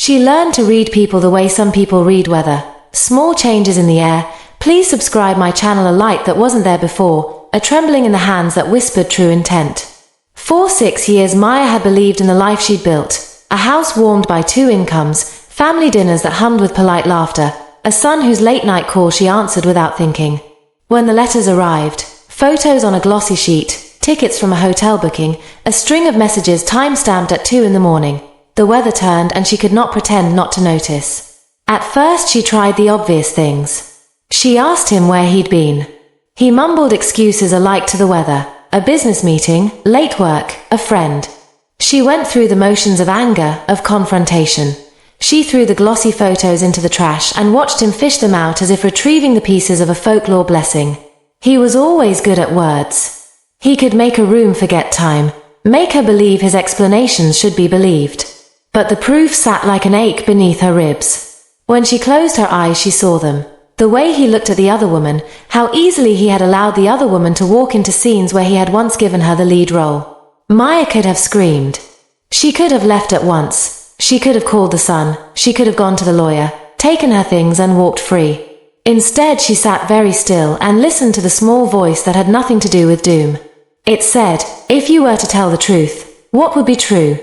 She learned to read people the way some people read weather. Small changes in the air. Please subscribe my channel. A light that wasn't there before. A trembling in the hands that whispered true intent. For 6 years Maya had believed in the life she'd built. A house warmed by 2 incomes, family dinners that hummed with polite laughter, a son whose late-night call she answered without thinking. When the letters arrived, photos on a glossy sheet, tickets from a hotel booking, a string of messages time-stamped at 2 in the morning, the weather turned and she could not pretend not to notice. At first she tried the obvious things. She asked him where he'd been. He mumbled excuses alike to the weather, a business meeting, late work, a friend. She went through the motions of anger, of confrontation. She threw the glossy photos into the trash and watched him fish them out as if retrieving the pieces of a folklore blessing. He was always good at words. He could make a room forget time, make her believe his explanations should be believed. But the proof sat like an ache beneath her ribs. When she closed her eyes she saw them. The way he looked at the other woman, how easily he had allowed the other woman to walk into scenes where he had once given her the lead role. Maya could have screamed. She could have left at once. She could have called the son. She could have gone to the lawyer, taken her things and walked free. Instead she sat very still and listened to the small voice that had nothing to do with doom. It said, if you were to tell the truth, what would be true?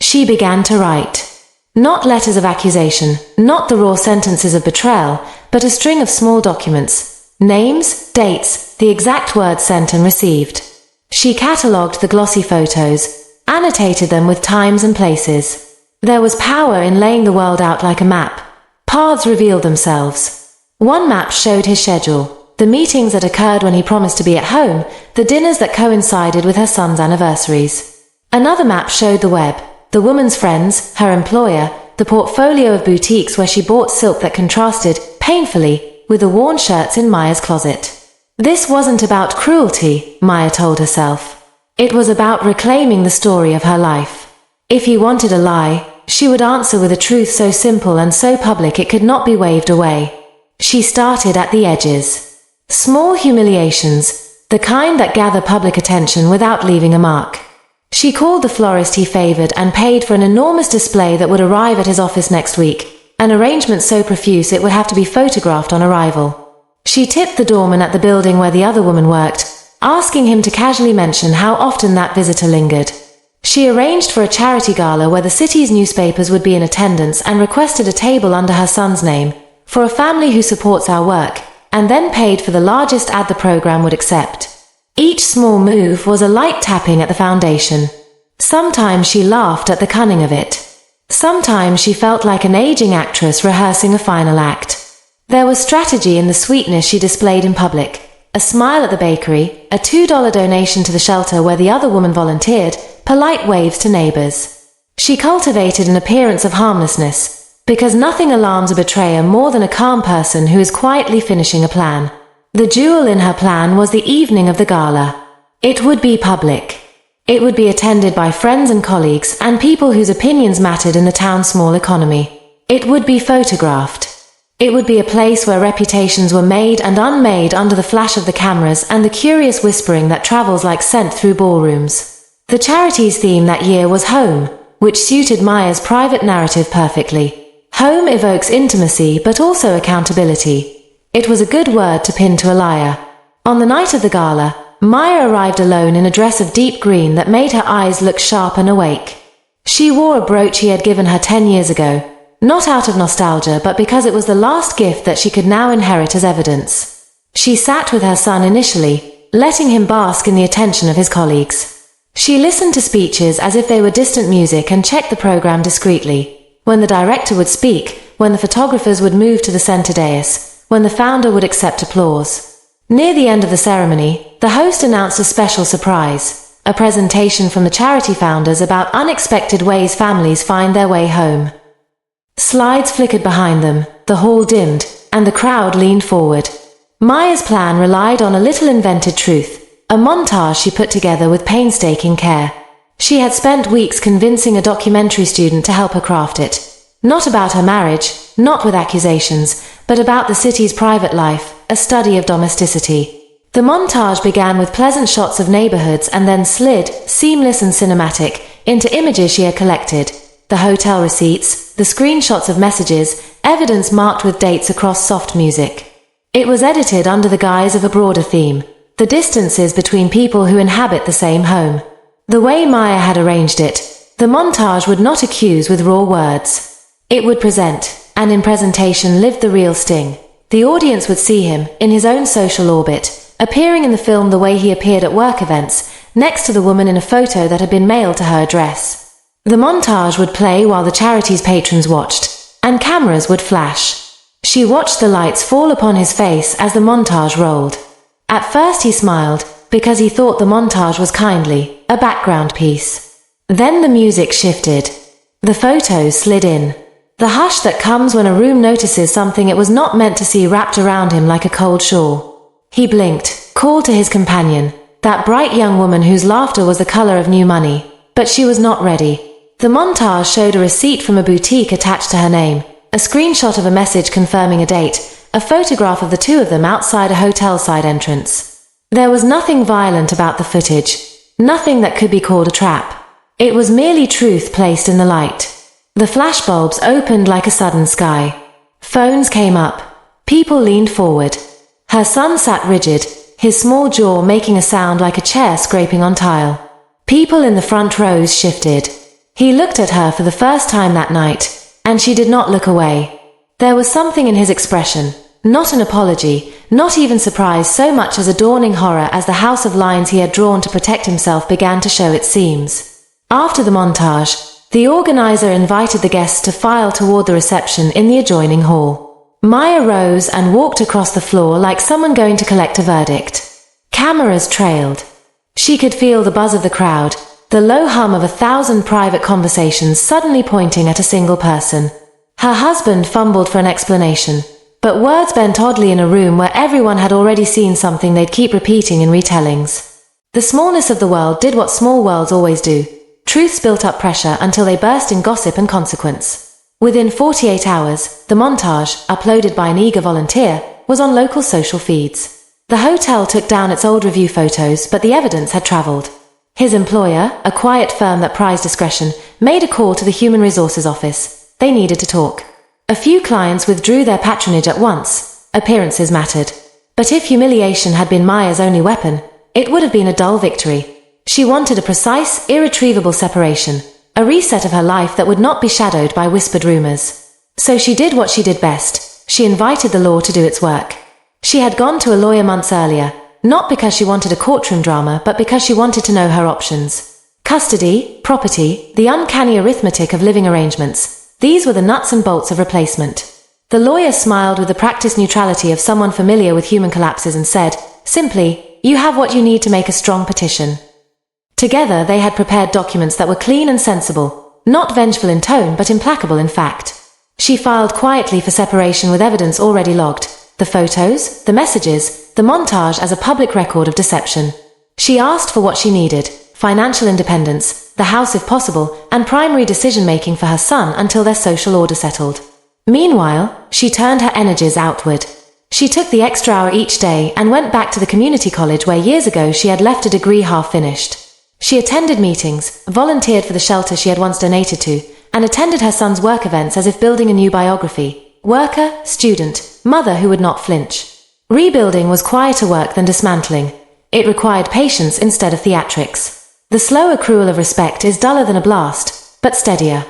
She began to write. Not letters of accusation, not the raw sentences of betrayal, but a string of small documents. Names, dates, the exact words sent and received. She catalogued the glossy photos, annotated them with times and places. There was power in laying the world out like a map. Paths revealed themselves. One map showed his schedule, the meetings that occurred when he promised to be at home, the dinners that coincided with her son's anniversaries. Another map showed the web, the woman's friends, her employer, the portfolio of boutiques where she bought silk that contrasted, painfully, with the worn shirts in Maya's closet. This wasn't about cruelty, Maya told herself. It was about reclaiming the story of her life. If he wanted a lie, she would answer with a truth so simple and so public it could not be waved away. She started at the edges. Small humiliations, the kind that gather public attention without leaving a mark. She called the florist he favored and paid for an enormous display that would arrive at his office next week, an arrangement so profuse it would have to be photographed on arrival. She tipped the doorman at the building where the other woman worked, asking him to casually mention how often that visitor lingered. She arranged for a charity gala where the city's newspapers would be in attendance and requested a table under her son's name, for a family who supports our work, and then paid for the largest ad the program would accept. Each small move was a light tapping at the foundation. Sometimes she laughed at the cunning of it. Sometimes she felt like an aging actress rehearsing a final act. There was strategy in the sweetness she displayed in public. A smile at the bakery, a $2 donation to the shelter where the other woman volunteered, polite waves to neighbors. She cultivated an appearance of harmlessness, because nothing alarms a betrayer more than a calm person who is quietly finishing a plan. The jewel in her plan was the evening of the gala. It would be public. It would be attended by friends and colleagues and people whose opinions mattered in the town's small economy. It would be photographed. It would be a place where reputations were made and unmade under the flash of the cameras and the curious whispering that travels like scent through ballrooms. The charity's theme that year was home, which suited Maya's private narrative perfectly. Home evokes intimacy but also accountability. It was a good word to pin to a liar. On the night of the gala, Maya arrived alone in a dress of deep green that made her eyes look sharp and awake. She wore a brooch he had given her 10 years ago. Not out of nostalgia, but because it was the last gift that she could now inherit as evidence. She sat with her son initially, letting him bask in the attention of his colleagues. She listened to speeches as if they were distant music and checked the program discreetly. When the director would speak, when the photographers would move to the center dais, when the founder would accept applause. Near the end of the ceremony, the host announced a special surprise, a presentation from the charity founders about unexpected ways families find their way home. Slides flickered behind them, the hall dimmed, and the crowd leaned forward. Maya's plan relied on a little invented truth, a montage she put together with painstaking care. She had spent weeks convincing a documentary student to help her craft it. Not about her marriage, not with accusations, but about the city's private life, a study of domesticity. The montage began with pleasant shots of neighborhoods and then slid, seamless and cinematic, into images she had collected. the hotel receipts, the screenshots of messages, evidence marked with dates across soft music. It was edited under the guise of a broader theme: the distances between people who inhabit the same home. The way Maya had arranged it, the montage would not accuse with raw words. It would present, and in presentation lived the real sting. The audience would see him, in his own social orbit, appearing in the film the way he appeared at work events, next to the woman in a photo that had been mailed to her address. The montage would play while the charity's patrons watched, and cameras would flash. She watched the lights fall upon his face as the montage rolled. At first he smiled, because he thought the montage was kindly, a background piece. Then the music shifted. The photos slid in. The hush that comes when a room notices something it was not meant to see wrapped around him like a cold shawl. He blinked, called to his companion, that bright young woman whose laughter was the color of new money, but she was not ready. The montage showed a receipt from a boutique attached to her name, a screenshot of a message confirming a date, a photograph of the two of them outside a hotel side entrance. There was nothing violent about the footage, nothing that could be called a trap. It was merely truth placed in the light. The flashbulbs opened like a sudden sky. Phones came up. People leaned forward. Her son sat rigid, his small jaw making a sound like a chair scraping on tile. People in the front rows shifted. He looked at her for the first time that night, and she did not look away. There was something in his expression, not an apology, not even surprise so much as a dawning horror as the house of lines he had drawn to protect himself began to show its seams. After the montage, the organizer invited the guests to file toward the reception in the adjoining hall. Maya rose and walked across the floor like someone going to collect a verdict. Cameras trailed. She could feel the buzz of the crowd, the low hum of 1,000 private conversations suddenly pointing at a single person. Her husband fumbled for an explanation, but words bent oddly in a room where everyone had already seen something they'd keep repeating in retellings. The smallness of the world did what small worlds always do. Truths built up pressure until they burst in gossip and consequence. Within 48 hours, the montage, uploaded by an eager volunteer, was on local social feeds. The hotel took down its old review photos, but the evidence had traveled. His employer, a quiet firm that prized discretion, made a call to the Human Resources office. They needed to talk. A few clients withdrew their patronage at once. Appearances mattered. But if humiliation had been Maya's only weapon, it would have been a dull victory. She wanted a precise, irretrievable separation, a reset of her life that would not be shadowed by whispered rumors. So she did what she did best. She invited the law to do its work. She had gone to a lawyer months earlier, not because she wanted a courtroom drama, but because she wanted to know her options. Custody, property, the uncanny arithmetic of living arrangements. These were the nuts and bolts of replacement. The lawyer smiled with the practiced neutrality of someone familiar with human collapses and said, simply, "You have what you need to make a strong petition." Together they had prepared documents that were clean and sensible, not vengeful in tone but implacable in fact. She filed quietly for separation with evidence already logged, the photos, the messages, the montage as a public record of deception. She asked for what she needed: financial independence, the house if possible, and primary decision-making for her son until their social order settled. Meanwhile, she turned her energies outward. She took the extra hour each day and went back to the community college where years ago she had left a degree half-finished. She attended meetings, volunteered for the shelter she had once donated to, and attended her son's work events as if building a new biography. Worker, student, mother who would not flinch. Rebuilding was quieter work than dismantling. It required patience instead of theatrics. The slow accrual of respect is duller than a blast, but steadier.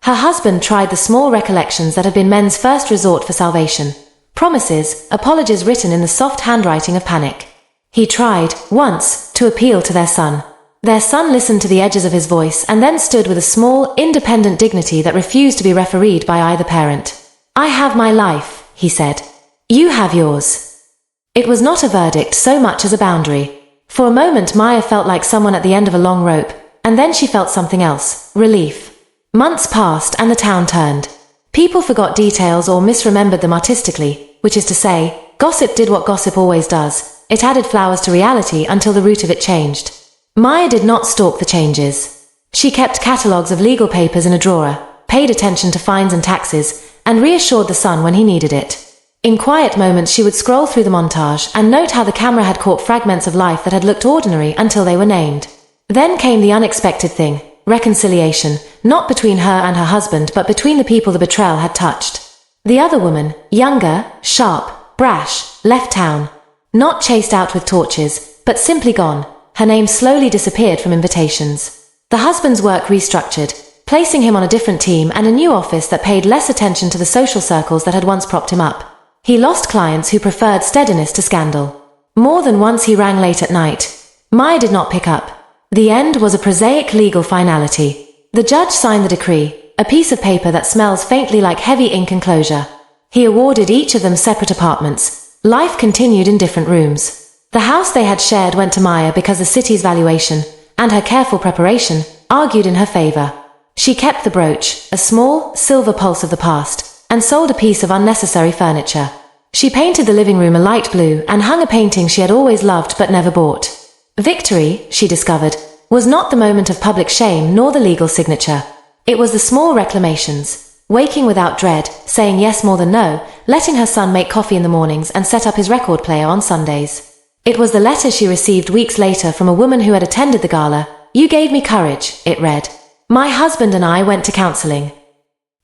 Her husband tried the small recollections that have been men's first resort for salvation. Promises, apologies written in the soft handwriting of panic. He tried, once, to appeal to their son. Their son listened to the edges of his voice and then stood with a small, independent dignity that refused to be refereed by either parent. "I have my life," he said. "You have yours." It was not a verdict so much as a boundary. For a moment Maya felt like someone at the end of a long rope, and then she felt something else: relief. Months passed and the town turned. People forgot details or misremembered them artistically, which is to say, gossip did what gossip always does. It added flowers to reality until the root of it changed. Maya did not stalk the changes. She kept catalogues of legal papers in a drawer, paid attention to fines and taxes, and reassured the son when he needed it. In quiet moments she would scroll through the montage and note how the camera had caught fragments of life that had looked ordinary until they were named. Then came the unexpected thing. reconciliation, not between her and her husband but between the people the betrayal had touched. The other woman, younger, sharp, brash, left town. Not chased out with torches, but simply gone. Her name slowly disappeared from invitations. The husband's work restructured, placing him on a different team and a new office that paid less attention to the social circles that had once propped him up. He lost clients who preferred steadiness to scandal. More than once he rang late at night. Maya did not pick up. The end was a prosaic legal finality. The judge signed the decree, a piece of paper that smells faintly like heavy ink and closure. He awarded each of them separate apartments. Life continued in different rooms. The house they had shared went to Maya because the city's valuation, and her careful preparation, argued in her favor. She kept the brooch, a small, silver pulse of the past, and sold a piece of unnecessary furniture. She painted the living room a light blue and hung a painting she had always loved but never bought. Victory, she discovered, was not the moment of public shame nor the legal signature. It was the small reclamations, waking without dread, saying yes more than no, letting her son make coffee in the mornings and set up his record player on Sundays. It was the letter she received weeks later from a woman who had attended the gala. "You gave me courage," it read. "My husband and I went to counseling."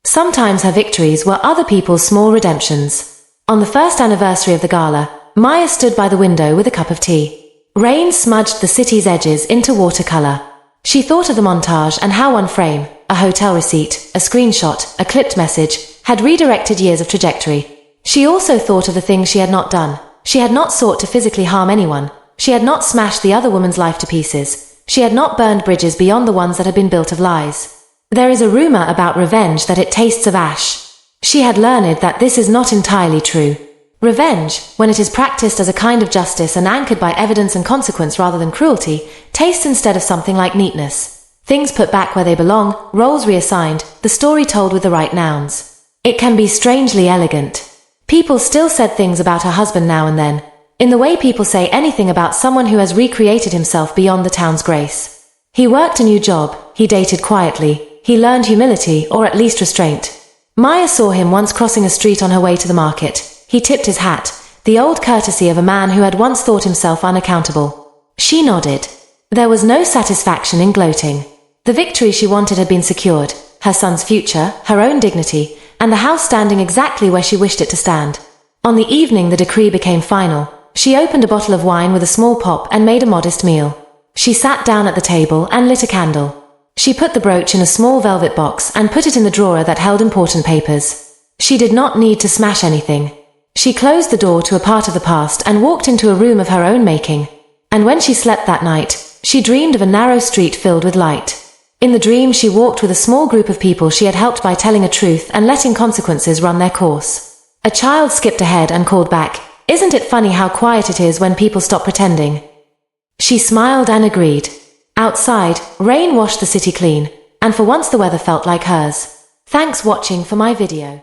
Sometimes her victories were other people's small redemptions. On the first anniversary of the gala, Maya stood by the window with a cup of tea. Rain smudged the city's edges into watercolor. She thought of the montage and how one frame, a hotel receipt, a screenshot, a clipped message, had redirected years of trajectory. She also thought of the things she had not done. She had not sought to physically harm anyone. She had not smashed the other woman's life to pieces. She had not burned bridges beyond the ones that had been built of lies. There is a rumor about revenge that it tastes of ash. She had learned that this is not entirely true. Revenge, when it is practiced as a kind of justice and anchored by evidence and consequence rather than cruelty, tastes instead of something like neatness. Things put back where they belong, roles reassigned, the story told with the right nouns. It can be strangely elegant. People still said things about her husband now and then, in the way people say anything about someone who has recreated himself beyond the town's grace. He worked a new job, he dated quietly, he learned humility or at least restraint. Maya saw him once crossing a street on her way to the market. He tipped his hat, the old courtesy of a man who had once thought himself unaccountable. She nodded. There was no satisfaction in gloating. The victory she wanted had been secured, her son's future, her own dignity, and the house standing exactly where she wished it to stand. On the evening the decree became final. She opened a bottle of wine with a small pop and made a modest meal. She sat down at the table and lit a candle. She put the brooch in a small velvet box and put it in the drawer that held important papers. She did not need to smash anything. She closed the door to a part of the past and walked into a room of her own making. And when she slept that night, she dreamed of a narrow street filled with light. In the dream she walked with a small group of people she had helped by telling a truth and letting consequences run their course. A child skipped ahead and called back, "Isn't it funny how quiet it is when people stop pretending?" She smiled and agreed. Outside, rain washed the city clean, and for once the weather felt like hers. Thanks watching for my video.